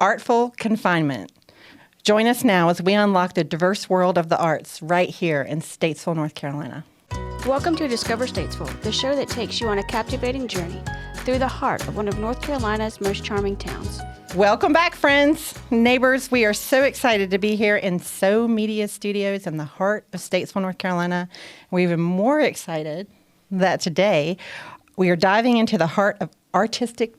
Artful Confinement. Join us now as we unlock the diverse world of the arts right here in Statesville, North Carolina. Welcome to Discover Statesville, the show that takes you on a captivating journey through the heart of one of North Carolina's most charming towns. Welcome back, friends, neighbors. We are so excited to be here in So Media Studios in the heart of Statesville, North Carolina. We're even more excited that today we are diving into the heart of artistic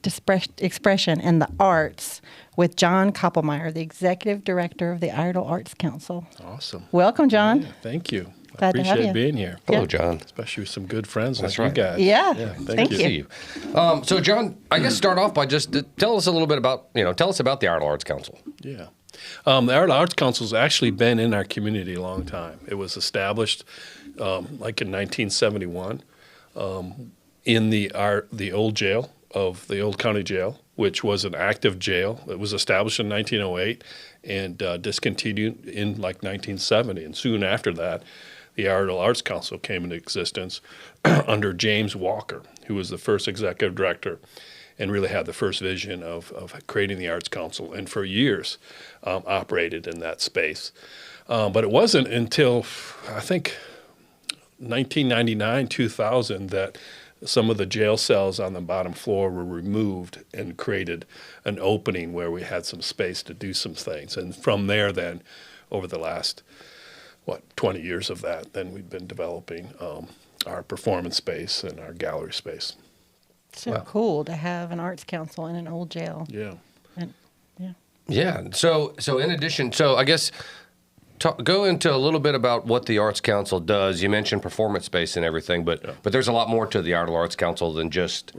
expression and the arts with John Koppelmeyer, the Executive Director of the Iredell Arts Council. Awesome. Welcome, John. Yeah, thank you. Glad to have Appreciate you. being here. Hello, John. Especially with some good friends That's like right. you guys. Yeah, thank you. See you. So, John, I guess start off by just tell us a little bit about, tell us about the Iredell Arts Council. Yeah. The Iredell Arts Council has actually been in our community a long time. It was established like in 1971 in the old jail of the old county jail, which was an active jail. It was established in 1908 and discontinued in like 1970. And soon after that, the Iredell Arts Council came into existence under James Walker, who was the first executive director and really had the first vision of creating the Arts Council, and for years operated in that space. But it wasn't until, I think, 1999, 2000 that some of the jail cells on the bottom floor were removed and created an opening where we had some space to do some things. And from there then, over the last 20 years of that, then we've been developing our performance space and our gallery space. So cool to have an arts council in an old jail. Yeah. And, yeah. Yeah. So in addition, I guess go into a little bit about what the Arts Council does. You mentioned performance space and everything, but there's a lot more to the Iredell Arts Council than just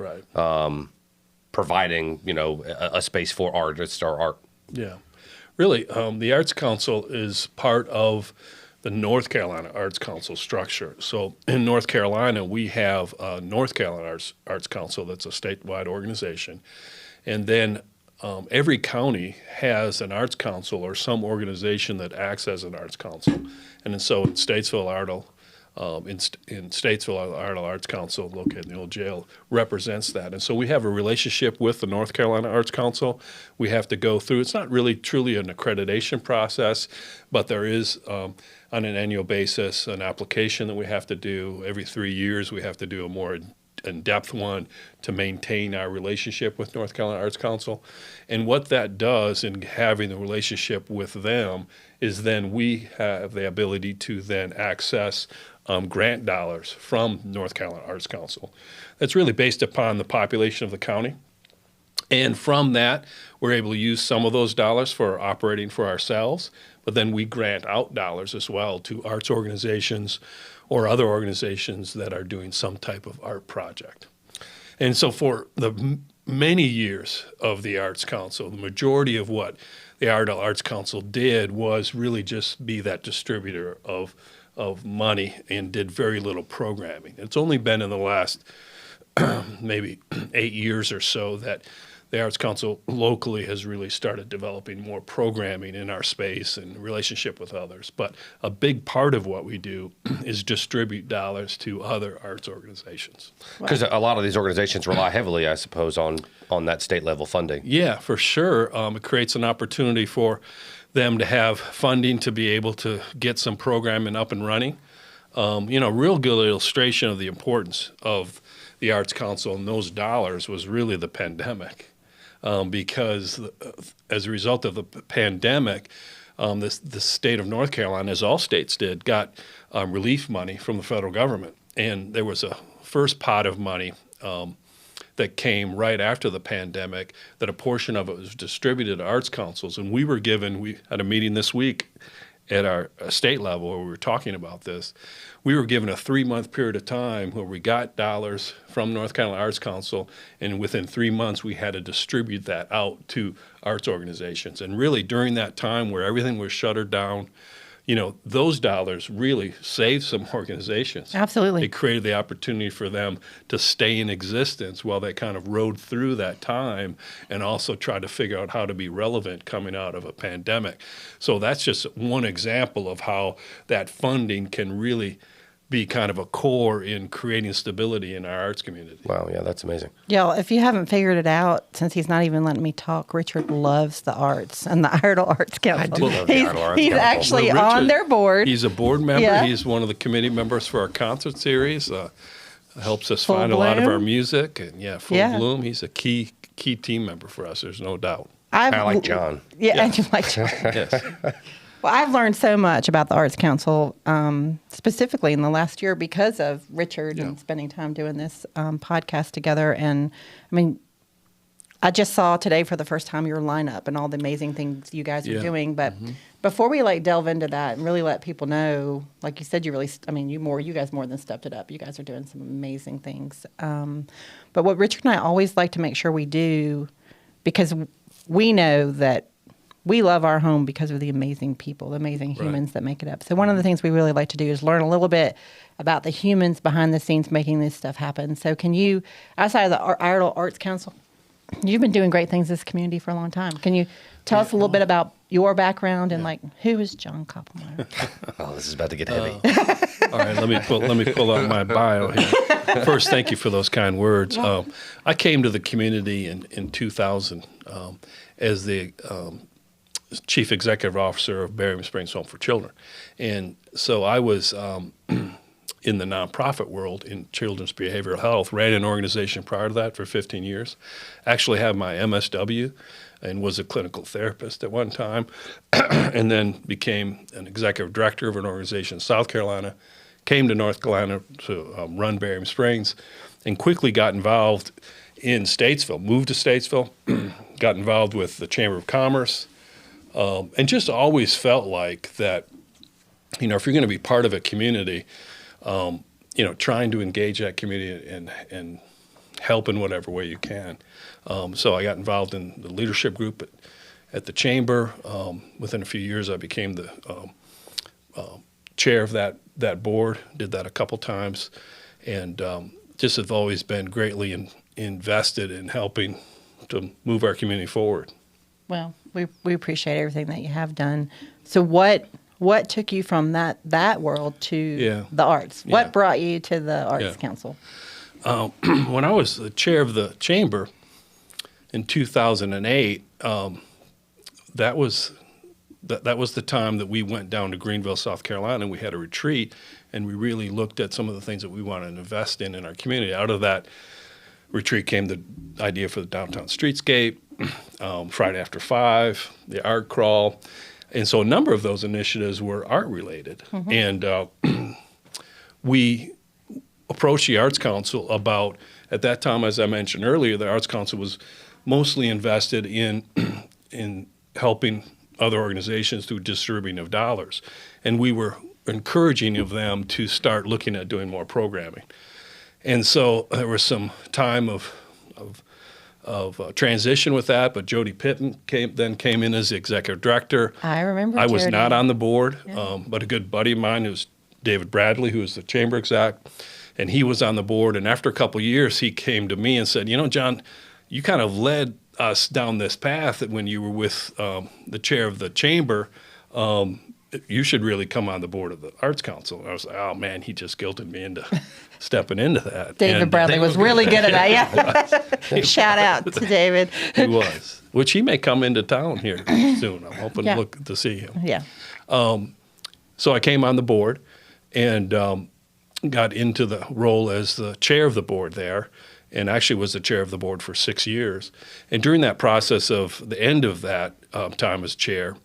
providing, a space for artists or art. Yeah. Really, the Arts Council is part of the North Carolina Arts Council structure. So in North Carolina, we have North Carolina Arts Council that's a statewide organization. And then every county has an arts council or some organization that acts as an arts council. And so in Statesville, Iredell, in Statesville, the Iredell Arts Council, located in the old jail, represents that. And so we have a relationship with the North Carolina Arts Council. We have to go through, it's not really truly an accreditation process, but there is, on an annual basis, an application that we have to do. Every 3 years, we have to do a more in-depth one to maintain our relationship with North Carolina Arts Council. And what that does in having the relationship with them is then we have the ability to then access grant dollars from North Carolina Arts Council. That's really based upon the population of the county. And from that, we're able to use some of those dollars for operating for ourselves, but then we grant out dollars as well to arts organizations or other organizations that are doing some type of art project. And so for the many years of the Arts Council, the majority of what the Iredell Arts Council did was really just be that distributor of money and did very little programming. It's only been in the last maybe 8 years or so that the Arts Council locally has really started developing more programming in our space and relationship with others. But a big part of what we do is distribute dollars to other arts organizations. Because a lot of these organizations rely heavily, I suppose, on that state level funding. Yeah, for sure. It creates an opportunity for them to have funding to be able to get some programming up and running. Real good illustration of the importance of the Arts Council and those dollars was really the pandemic. Because as a result of the pandemic, the state of North Carolina, as all states did, got relief money from the federal government. And there was a first pot of money that came right after the pandemic, that a portion of it was distributed to arts councils. And we had a meeting this week at our state level where we were talking about this. We were given a 3-month period of time where we got dollars from North Carolina Arts Council, and within 3 months we had to distribute that out to arts organizations. And really during that time where everything was shuttered down, those dollars really saved some organizations. Absolutely. It created the opportunity for them to stay in existence while they kind of rode through that time and also try to figure out how to be relevant coming out of a pandemic. So that's just one example of how that funding can really be kind of a core in creating stability in our arts community. Wow, yeah, that's amazing. Yeah, if you haven't figured it out, since he's not even letting me talk, Richard loves the arts and the Iredell Arts Council. I do love the Iredell Arts He's Council. actually Well, on Richard, their board. He's a board member. Yeah. He's one of the committee members for our concert series. Helps us Full find a lot of Bloom. our music. And Full Yeah. Bloom. He's a key team member for us. There's no doubt. I like John. Yeah, Yeah. and you like John. Yes. Well, I've learned so much about the Arts Council, specifically in the last year because of Richard and spending time doing this podcast together. And I mean, I just saw today for the first time your lineup and all the amazing things you guys are Yeah. doing. But before we delve into that and really let people know, like you said, you guys more than stepped it up. You guys are doing some amazing things. But what Richard and I always like to make sure we do, because we know that we love our home because of the amazing people, the amazing humans that make it up. So one of the things we really like to do is learn a little bit about the humans behind the scenes making this stuff happen. So can you, outside of the Iredell Arts Council, you've been doing great things in this community for a long time. Can you tell us a little bit about your background and who is John Koppelmeyer? Oh, this is about to get heavy. All right, let me pull out my bio here. First, thank you for those kind words. I came to the community in 2000 as the Chief Executive Officer of Barium Springs Home for Children. And so I was in the nonprofit world in children's behavioral health, ran an organization prior to that for 15 years, actually had my MSW and was a clinical therapist at one time, and then became an executive director of an organization in South Carolina, came to North Carolina to run Barium Springs, and quickly got involved in Statesville, moved to Statesville, got involved with the Chamber of Commerce, and just always felt like that, if you're going to be part of a community, trying to engage that community and help in whatever way you can. So I got involved in the leadership group at the Chamber. Within a few years, I became the chair of that board, did that a couple times, and just have always been greatly invested in helping to move our community forward. Well, we appreciate everything that you have done. So what took you from that world to the arts? What brought you to the Arts Council? When I was the chair of the Chamber in 2008, that was the time that we went down to Greenville, South Carolina, and we had a retreat, and we really looked at some of the things that we wanted to invest in our community. Out of that retreat came the idea for the downtown streetscape, Friday After 5, the art crawl. And so a number of those initiatives were art-related. And we approached the Arts Council about, at that time, as I mentioned earlier, the Arts Council was mostly invested in helping other organizations through distributing of dollars. And we were encouraging of them to start looking at doing more programming. And so there was some time of transition with that, but Jody Pittman came in as the executive director. I remember I was Jody. not on the board, but a good buddy of mine who's David Bradley, who is the chamber exec, and he was on the board. And after a couple of years, he came to me and said, John, you kind of led us down this path when you were with the chair of the chamber. You should really come on the board of the Arts Council. And I was like, oh, man, he just guilted me into stepping into that. David Bradley was really good at that. Yeah. Shout out to David. He was, which he may come into town here soon. I'm hoping to see him. Yeah. So I came on the board and got into the role as the chair of the board there, and actually was the chair of the board for 6 years. And during that process of the end of that time as chair,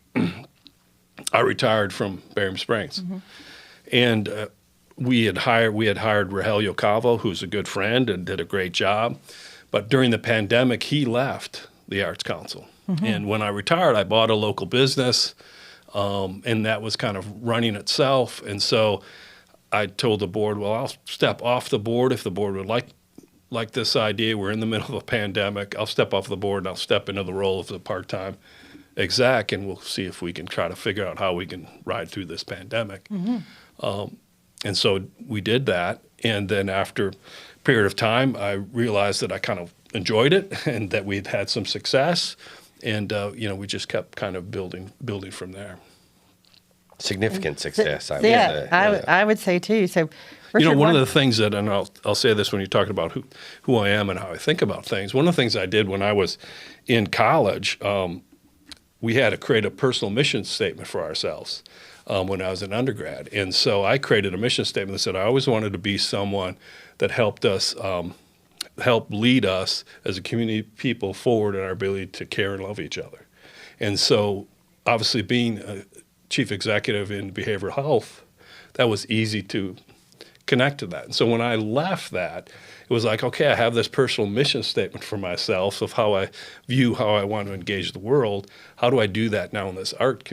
I retired from Barium Springs, and we had hired Rogelio Cavo, who's a good friend and did a great job. But during the pandemic, he left the Arts Council, and when I retired, I bought a local business, and that was kind of running itself. And so I told the board, well, I'll step off the board if the board would like this idea. We're in the middle of a pandemic. I'll step off the board and I'll step into the role of the part-time exec, and we'll see if we can try to figure out how we can ride through this pandemic. And so we did that. And then after a period of time, I realized that I kind of enjoyed it and that we'd had some success. And, we just kept kind of building from there. Significant success. I would say too. So, Richard, One of the things that, and I'll say this when you're talking about who I am and how I think about things. One of the things I did when I was in college, we had to create a personal mission statement for ourselves when I was an undergrad. And so I created a mission statement that said I always wanted to be someone that helped us, help lead us as a community of people forward in our ability to care and love each other. And so obviously being a chief executive in behavioral health, that was easy to connect to that. And so when I left that, it was like, okay, I have this personal mission statement for myself of how I view how I want to engage the world. How do I do that now in this art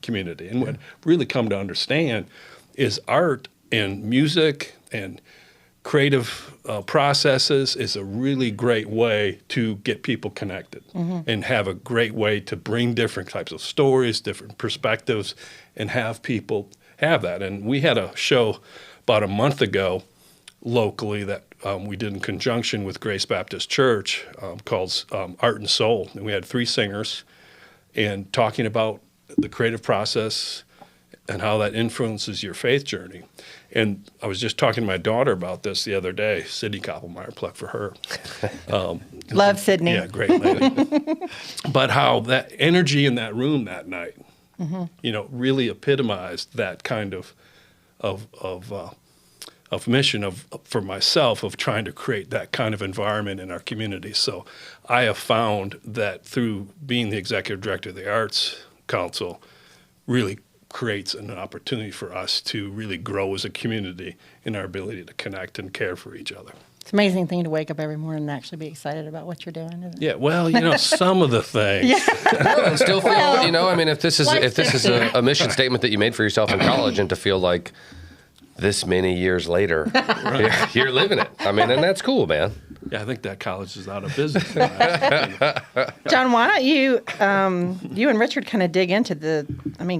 community? And what I really come to understand is art and music and creative processes is a really great way to get people connected and have a great way to bring different types of stories, different perspectives, and have people have that. And we had a show about a month ago locally that we did in conjunction with Grace Baptist Church called Art and Soul. And we had 3 singers and talking about the creative process and how that influences your faith journey. And I was just talking to my daughter about this the other day, Sydney Koppelmeyer, plug for her. Love Sydney. Yeah, great lady. But how that energy in that room that night, really epitomized that kind of mission for myself of trying to create that kind of environment in our community. So I have found that through being the executive director of the Arts Council really creates an opportunity for us to really grow as a community in our ability to connect and care for each other. It's an amazing thing to wake up every morning and actually be excited about what you're doing, isn't it? Yeah, well, some of the things. And still feel, if this is a mission statement that you made for yourself in college, and to feel like this many years later, you're living it. And that's cool, man. Yeah, I think that college is out of business. John, why don't you and Richard kind of dig into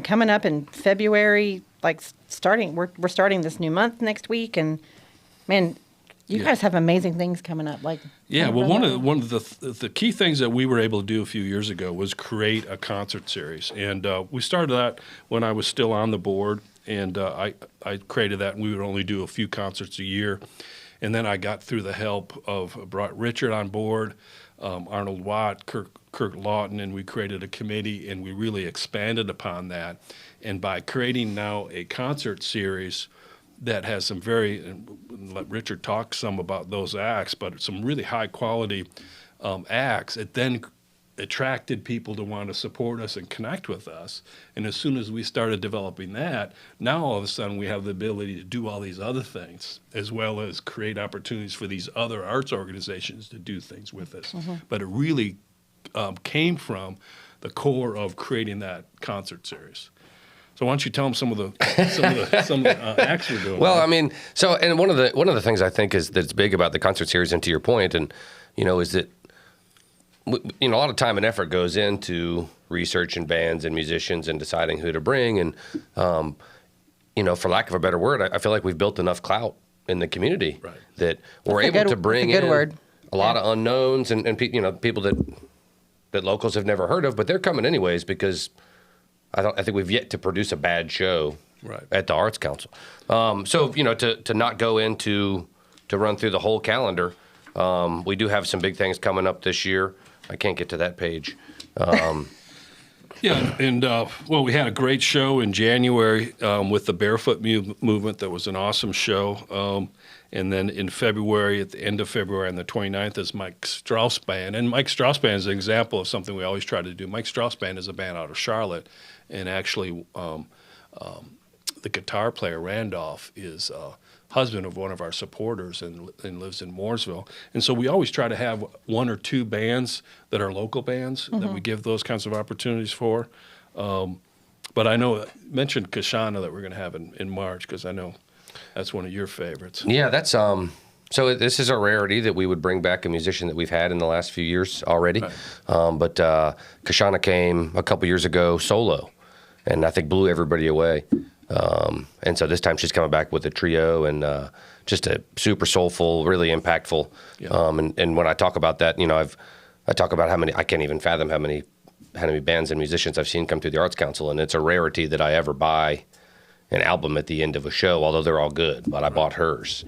coming up in February, we're starting this new month next week, and man, you guys have amazing things coming up. One of the key things that we were able to do a few years ago was create a concert series, and we started that when I was still on the board, and I created that, and we would only do a few concerts a year. And then I got through the help of brought Richard on board, Arnold Watt, Kirk Lawton, and we created a committee, and we really expanded upon that. And by creating now a concert series that has some and let Richard talk some about those acts, but some really high quality acts, it then attracted people to want to support us and connect with us. And as soon as we started developing that, now all of a sudden we have the ability to do all these other things, as well as create opportunities for these other arts organizations to do things with us. But it really came from the core of creating that concert series. So why don't you tell them some of the acts we're doing? Well, and one of the things I think is that's big about the concert series, and to your point, and is that a lot of time and effort goes into researching bands and musicians and deciding who to bring. And, for lack of a better word, I feel like we've built enough clout in the community that we're able to bring in a lot of unknowns and people that locals have never heard of, but they're coming anyways because I think we've yet to produce a bad show at the Arts Council. To not go into to run through the whole calendar, we do have some big things coming up this year. I can't get to that page. We had a great show in January with the Barefoot Movement. That was an awesome show. And then in February, at the end of February, on the 29th, is Mike Strauss Band. And Mike Strauss Band is an example of something we always try to do. Mike Strauss Band is a band out of Charlotte. And actually, the guitar player, Randolph, is husband of one of our supporters and lives in Mooresville. And so we always try to have 1 or 2 bands that are local bands that we give those kinds of opportunities for. But I know, mentioned Kyshona that we're going to have in March, because I know that's one of your favorites. Yeah, that's so this is a rarity that we would bring back a musician that we've had in the last few years already. Right. But Kyshona came a couple years ago solo, and I think blew everybody away. And so this time she's coming back with a trio, and just a super soulful, really impactful. Yeah. And when I talk about that, I talk about how many, I can't even fathom how many how many bands and musicians I've seen come through the Arts Council, and it's a rarity that I ever buy an album at the end of a show, although they're all good. But I bought hers.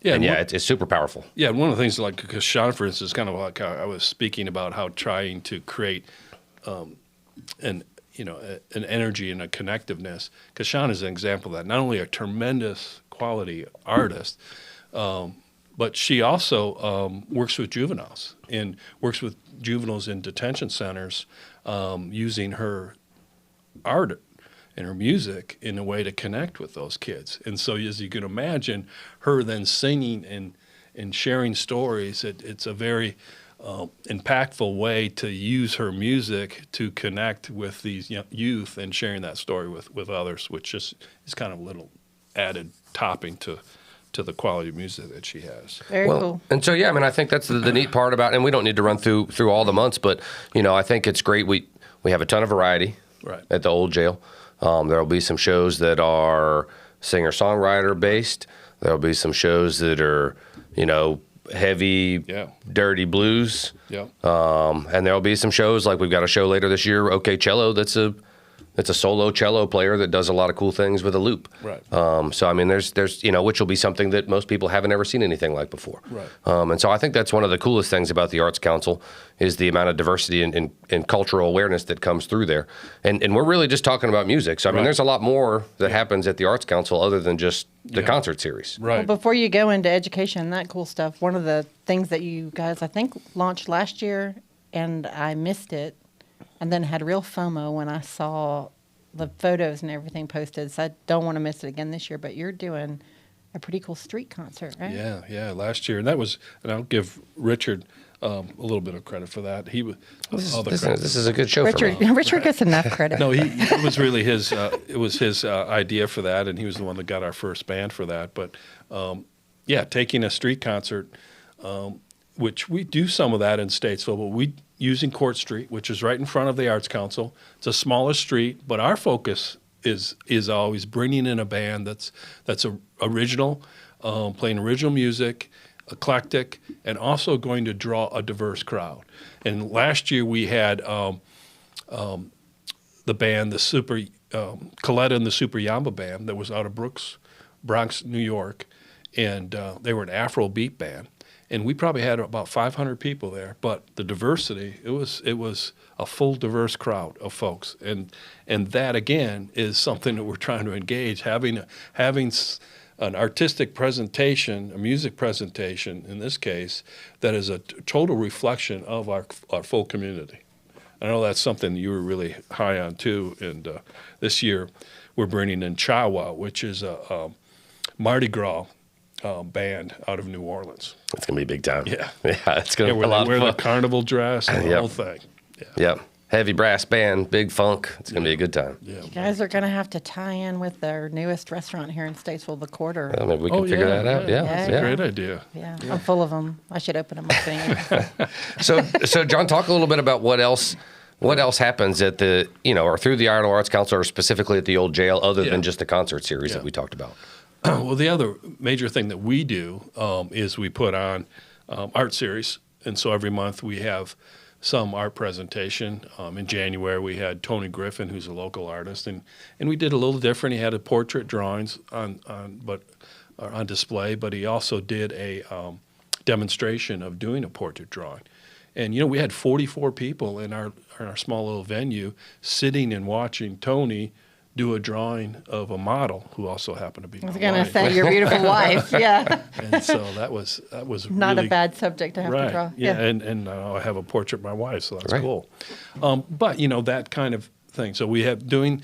It's super powerful. Yeah, and one of the things like Kyshona, for instance, is kind of like how I was speaking about how trying to create an energy and a connectiveness. Kyshona is an example of that. Not only a tremendous quality artist, but she also works with juveniles and works with juveniles in detention centers using her art and her music in a way to connect with those kids. And so as you can imagine, her then singing and sharing stories, it's a very impactful way to use her music to connect with these youth and sharing that story with others, which is kind of a little added topping to the quality of music that she has. Very cool. And so, I think that's the neat part about, and we don't need to run through all the months, but, I think it's great. We have a ton of variety at the old jail. There'll be some shows that are singer-songwriter based. There'll be some shows that are, heavy, dirty blues. Yeah. And there'll be some shows, like we've got a show later this year, OK Cello, that's a solo cello player that does a lot of cool things with a loop. Right. So, there's which will be something that most people haven't ever seen anything like before. Right. And so I think that's one of the coolest things about the Arts Council is the amount of diversity and cultural awareness that comes through there. And we're really just talking about music. So, there's a lot more that happens at the Arts Council other than just the concert series. Right. Well, before you go into education and that cool stuff, one of the things that you guys, I think, launched last year, and I missed it, and then had real FOMO when I saw the photos and everything posted. So I don't want to miss it again this year, but you're doing a pretty cool street concert, right? Yeah, last year. And I'll give Richard a little bit of credit for that. He was This is a good show Richard, for me. Richard gets enough credit. No, it was really his. It was his idea for that, and he was the one that got our first band for that. But taking a street concert, which we do some of that in Statesville, but we using Court Street, which is right in front of the Arts Council. It's a smaller street, but our focus is always bringing in a band that's original, playing original music, eclectic, and also going to draw a diverse crowd. And last year we had the band, Coletta and the Super Yamba Band, that was out of Bronx, New York, and they were an Afrobeat band. And we probably had about 500 people there, but the diversity, it was a full diverse crowd of folks. And that, again, is something that we're trying to engage, having an artistic presentation, a music presentation in this case, that is a total reflection of our full community. I know that's something you were really high on too. And this year we're bringing in Chawa, which is a Mardi Gras band out of New Orleans. It's going to be big time. Yeah. It's going to be a lot of fun. Wear the fun. carnival dress and the whole thing. Yep. Heavy brass band, big funk. It's going to be a good time. Yeah. You guys are going to have to tie in with our newest restaurant here in Statesville, The Quarter. Well, maybe we can figure that out. Yeah. That's a great idea. Yeah, I'm full of them. I should open them up anyway. So John, talk a little bit about what else happens at the, or through the Iredell Arts Council, or specifically at the old jail, other than just the concert series that we talked about. Well, the other major thing that we do is we put on art series. And so every month we have some art presentation. In January we had Tony Griffin, who's a local artist, and we did a little different. He had a portrait drawings on display, but he also did a demonstration of doing a portrait drawing. And we had 44 people in our small little venue sitting and watching Tony do a drawing of a model who also happened to be my wife. I was going to say your beautiful wife. Yeah. And so that was Not really, a bad subject to have to draw. Yeah, and I have a portrait of my wife, so that's cool. But that kind of thing. So we have doing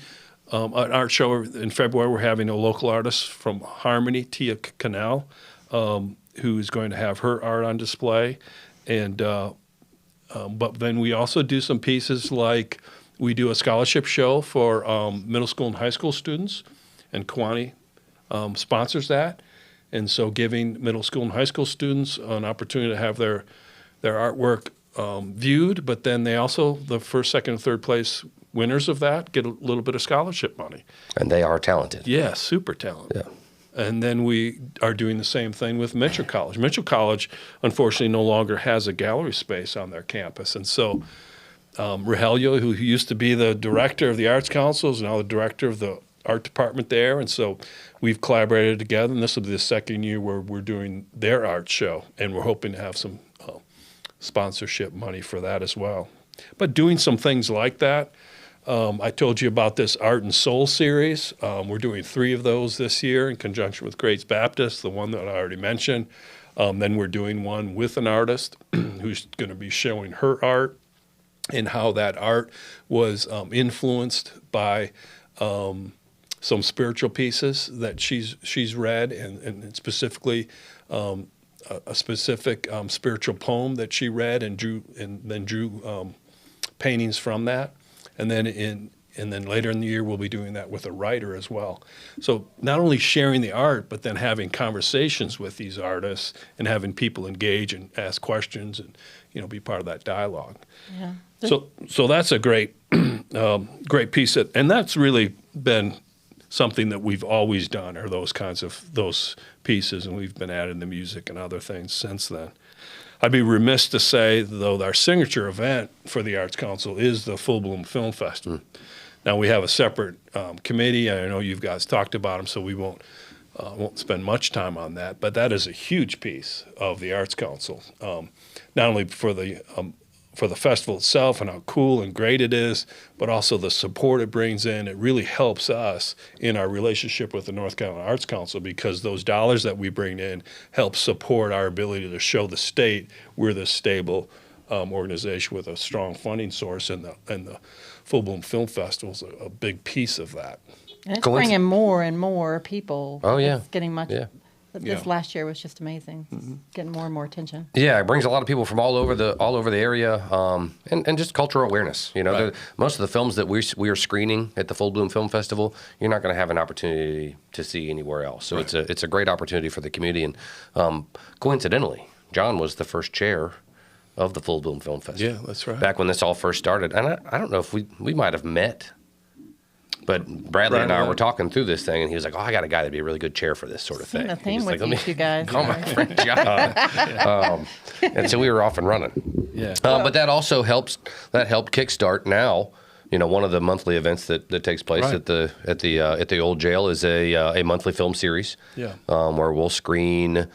an art show in February. We're having a local artist from Harmony, Tia Cannell, who's going to have her art on display. And but then we also do some pieces like we do a scholarship show for middle school and high school students, and Kiwani sponsors that. And so giving middle school and high school students an opportunity to have their artwork viewed, but then they also, the first, second, and third place winners of that get a little bit of scholarship money. And they are talented. Yeah, super talented. Yeah. And then we are doing the same thing with Mitchell College. Mitchell College, unfortunately, no longer has a gallery space on their campus. And so Rogelio, who used to be the director of the Arts Council, is now the director of the art department there. And so we've collaborated together, and this will be the second year where we're doing their art show, and we're hoping to have some sponsorship money for that as well. But doing some things like that, I told you about this Art and Soul series. We're doing 3 of those this year in conjunction with Grace Baptist, the one that I already mentioned. Then we're doing one with an artist who's going to be showing her art and how that art was influenced by some spiritual pieces that she's read, and specifically a specific spiritual poem that she read and drew paintings from that. And then later in the year, we'll be doing that with a writer as well. So not only sharing the art, but then having conversations with these artists and having people engage and ask questions and, be part of that dialogue. Yeah. So that's a great, great piece. And that's really been something that we've always done, are those pieces, and we've been adding the music and other things since then. I'd be remiss to say, though, our signature event for the Arts Council is the Full Bloom Film Festival. Now, we have a separate committee. I know you guys talked about them, so we won't spend much time on that. But that is a huge piece of the Arts Council, not only for the festival itself and how cool and great it is, but also the support it brings in. It really helps us in our relationship with the North Carolina Arts Council, because those dollars that we bring in help support our ability to show the state we're this stable organization with a strong funding source, and the Full Bloom Film Festival is a big piece of that. And it's bringing more and more people. Oh, yeah. It's getting much. Yeah. This last year was just amazing. It's getting more and more attention. Yeah, it brings a lot of people from all over the area, and just cultural awareness. Right. Most of the films that we are screening at the Full Bloom Film Festival, you're not going to have an opportunity to see anywhere else. So Right. it's a great opportunity for the community. And coincidentally, John was the first chair of the Full Bloom Film Festival. Yeah, that's right. Back when this all first started, and I don't know if we might have met. But Bradley and I were talking through this thing, and he was like, "Oh, I got a guy that'd be a really good chair for this sort of thing." Seen a theme He's with like, you two guys. Call my friend John. And so we were off and running. Yeah. But that also helped kickstart now. One of the monthly events that takes place Right. at the old jail is a monthly film series. Yeah. Where we'll screen,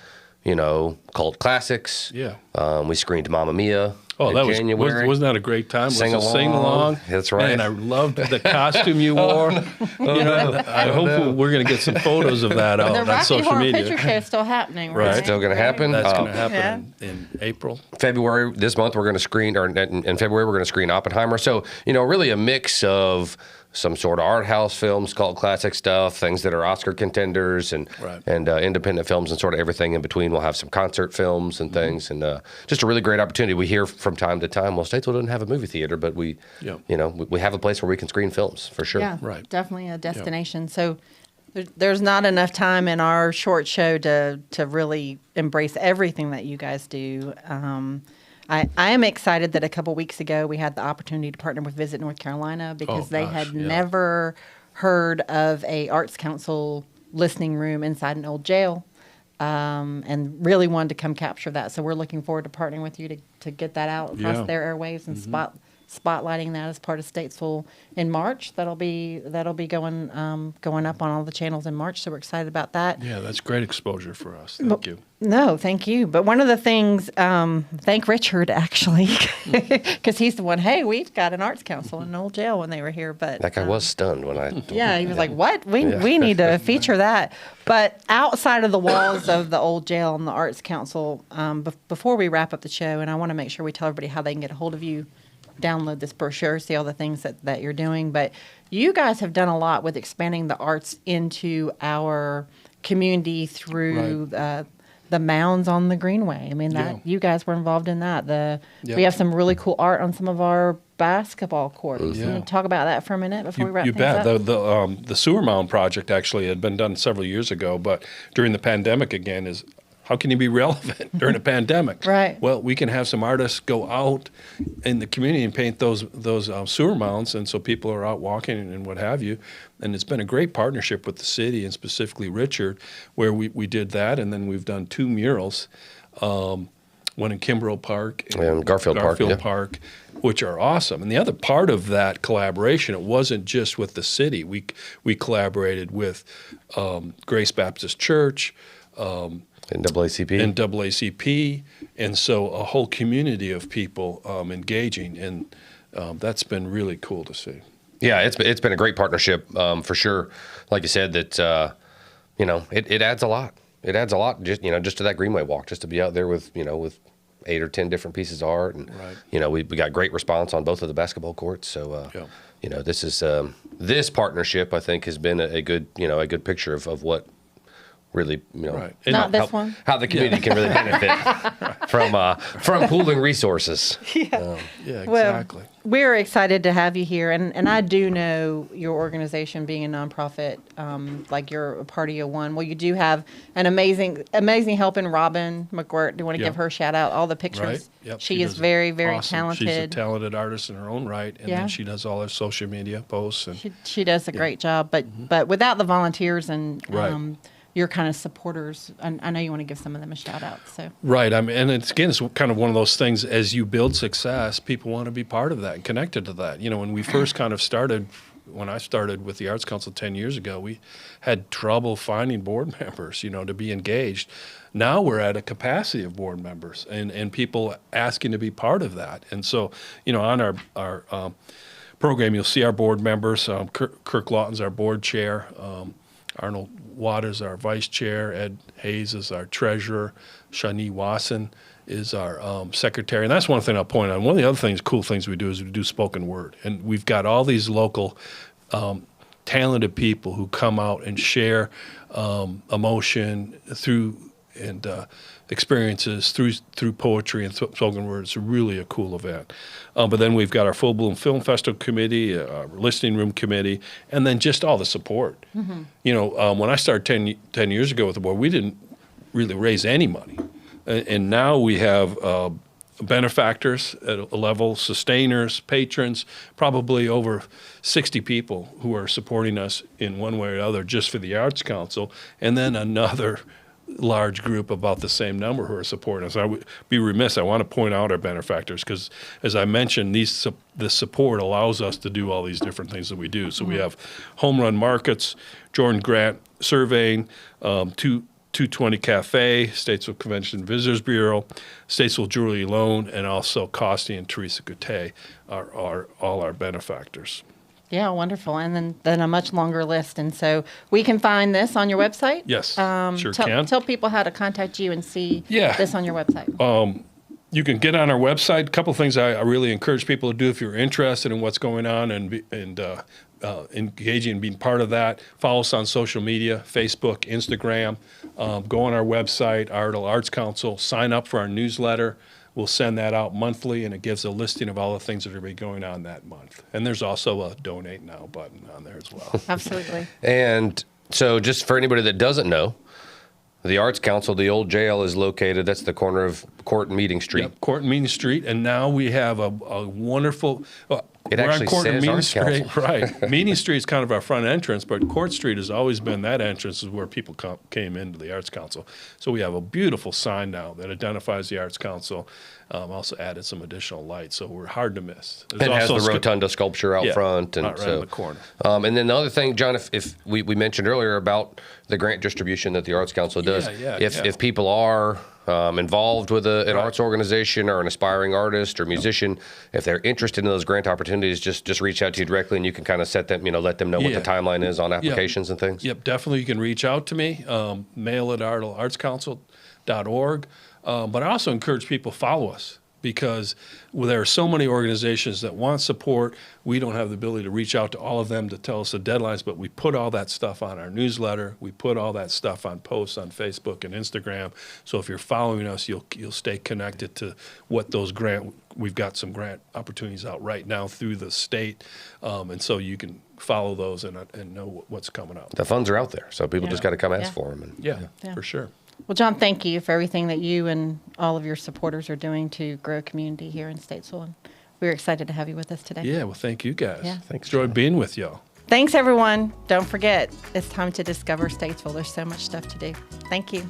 cult classics. Yeah. We screened Mamma Mia. Oh, in that January. wasn't that a great time? Sing Was it along. Sing along. That's right. And I loved the costume you wore. I hope we're going to get some photos of that out The on Rocky social Horror media. Picture Show is still happening, Right. right? It's still going to happen. That's going to happen in April. February this month we're going to screen, or in February we're going to screen Oppenheimer. So really a mix of some sort of art house films, cult classic stuff, things that are Oscar contenders, and Right. independent films, and sort of everything in between. We'll have some concert films and things, and just a really great opportunity. We hear from time to time, well, Statesville doesn't have a movie theater, but we have a place where we can screen films for sure. Yeah, Right. definitely a destination. So there's not enough time in our short show to really embrace everything that you guys do. I am excited that a couple weeks ago we had the opportunity to partner with Visit North Carolina, because they had never heard of a Arts Council listening room inside an old jail, and really wanted to come capture that. So we're looking forward to partnering with you to get that out across their airwaves and spotlighting that as part of Statesville in March. That'll be going up on all the channels in March. So we're excited about that. Yeah, that's great exposure for us. Thank you. No, thank you. But one of the things, thank Richard actually, because he's the one. Hey, we've got an arts council in an old jail when they were here. But That guy was stunned when I. yeah, he was like, "What? We need to feature that." But outside of the walls of the old jail and the arts council, before we wrap up the show, and I want to make sure we tell everybody how they can get a hold of you, download this brochure, see all the things that you're doing. But you guys have done a lot with expanding the arts into our community through the mounds on the Greenway. I mean, you guys were involved in that. We have some really cool art on some of our basketball courts. You want to talk about that for a minute before we wrap You things bet. up? The sewer mound project actually had been done several years ago, but during the pandemic again is, how can you be relevant during a pandemic? Right. Well, we can have some artists go out in the community and paint those sewer mounds, and so people are out walking and what have you. And it's been a great partnership with the city and specifically Richard, where we did that, and then we've done 2 murals one in Kimbrough Park And Garfield Park, yeah. Park, which are awesome. And the other part of that collaboration, it wasn't just with the city. We collaborated with Grace Baptist Church, NAACP. and so a whole community of people engaging, and that's been really cool to see. Yeah, it's been a great partnership for sure. Like you said, that it adds a lot. It adds a lot just to that Greenway walk, just to be out there with 8 or 10 different pieces of art, and Right. we got great response on both of the basketball courts. So this is this partnership, I think, has been a good picture of what really Right. Not this one. how the community can really benefit from pooling resources. Yeah, Well, exactly. we're excited to have you here, and I do know your organization being a nonprofit, like you're a part of one. Well, you do have an amazing help in Robin McGuirt. Do you want to Yep. give her a shout out? All the pictures. Right. Yep. She is does very, very awesome. talented. She's a talented artist in her own right, and Yeah. then she does all her social media posts. And She does a great job, but without the volunteers and Right. your kind of supporters, I know you want to give some of them a shout out. So right. I mean, and it's kind of one of those things. As you build success, people want to be part of that and connected to that. When we first kind of started, when I started with the Arts Council 10 years ago, we had trouble finding board members, to be engaged. Now we're at a capacity of board members and people asking to be part of that. And so, on our program, you'll see our board members. Kirk Lawton's our board chair. Arnold Waters, our vice chair. Ed Hayes is our treasurer. Shani Wasson is our secretary. And that's one thing I'll point out. One of the other cool things we do is we do spoken word. And we've got all these local talented people who come out and share emotion through and experiences through poetry and spoken word. It's really a cool event. But then we've got our Full Bloom Film Festival committee, our listening room committee, and then just all the support. Mm-hmm. When I started 10 years ago with the board, we didn't really raise any money. And now we have benefactors at a level, sustainers, patrons, probably over 60 people who are supporting us in one way or other just for the Arts Council, and then another large group, about the same number, who are supporting us. I would be remiss. I want to point out our benefactors because, as I mentioned, the support allows us to do all these different things that we do. So we have Home Run Markets, Jordan Grant Surveying, 220 Cafe, Statesville Convention and Visitors Bureau, Statesville Jewelry Loan, and also Costi and Teresa Goutet are all our benefactors. yeah, wonderful. And then a much longer list. And so we can find this on your website. Yes, sure can. Tell people how to contact you and see this on your website. You can get on our website. A couple of things I really encourage people to do if you're interested in what's going on and engaging and being part of that. Follow us on social media, Facebook, Instagram. Go on our website, Iredell Arts Council. Sign up for our newsletter. We'll send that out monthly, and it gives a listing of all the things that are going to be going on that month. And there's also a Donate Now button on there as well. Absolutely. And so just for anybody that doesn't know, the Arts Council, the old jail, is located, that's the corner of Court and Meeting Street. Yep, Court and Meeting Street, and now we have a wonderful. It we're actually on Court and says Meeting Arts Street, Council. right? Meeting Street is kind of our front entrance, but Court Street has always been that entrance is where people came into the Arts Council. So we have a beautiful sign now that identifies the Arts Council. Also added some additional lights, so we're hard to miss. It has the rotunda sculpture out front, and right so in the corner. And then the other thing, John, if we mentioned earlier about the grant distribution that the Arts Council does. If people are involved with an arts organization or an aspiring artist or musician, if they're interested in those grant opportunities, just reach out to you directly, and you can kind of set them, let them know what the timeline is on applications and things. Yep, definitely. You can reach out to me, mail at IredelLArtsCouncil.org. But I also encourage people to follow us, because there are so many organizations that want support. We don't have the ability to reach out to all of them to tell us the deadlines, but we put all that stuff on our newsletter. We put all that stuff on posts on Facebook and Instagram. So if you're following us, you'll stay connected to what those we've got some grant opportunities out right now through the state. And so you can follow those and know what's coming up. The funds are out there, so people just got to come ask for them. Yeah, for sure. Well, John, thank you for everything that you and all of your supporters are doing to grow a community here in Statesville. And we're excited to have you with us today. Yeah, well, thank you guys. Yeah. Thanks. Enjoyed being with y'all. Thanks, everyone. Don't forget, it's time to discover Statesville. There's so much stuff to do. Thank you.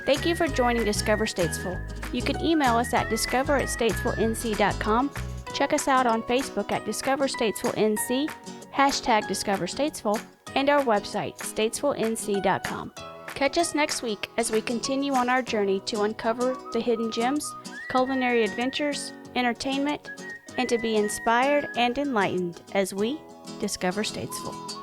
Thank you for joining Discover Statesville. You can email us at discover@statesvillenc.com. Check us out on Facebook at Discover Statesville NC, #Discover Statesville, and our website, statesvillenc.com. Catch us next week as we continue on our journey to uncover the hidden gems, culinary adventures, entertainment, and to be inspired and enlightened as we discover Statesville.